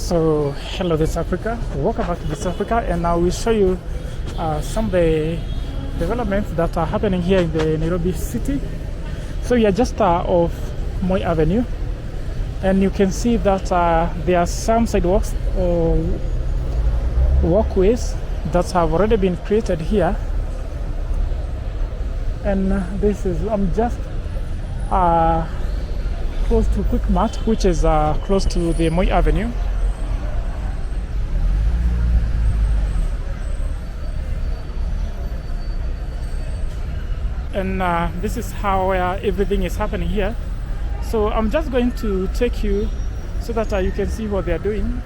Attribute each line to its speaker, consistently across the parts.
Speaker 1: So, hello, this is Africa. Welcome back to this Africa, and now we'll show you some of the developments that are happening here in the Nairobi city. So, we are just off Moi Avenue, and you can see that there are some sidewalks or walkways that have already been created here. And I'm just close to Quick Mart, which is close to the Moi Avenue. And this is how everything is happening here. So I'm just going to take you so that you can see what they are doing.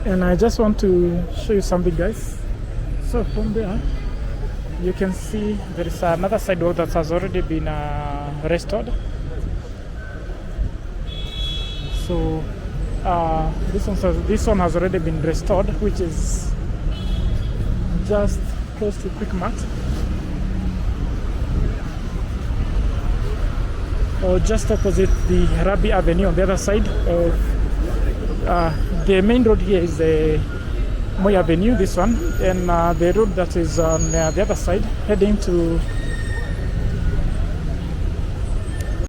Speaker 1: And I just want to show you something, guys. So from there you can see there is another sidewalk that has already been restored. So this one has already been restored, which is just close to Quick Mart, or just opposite the Rabi Avenue on the other side of the main road. Here is the Moi Avenue, this one, and the road that is on the other side heading to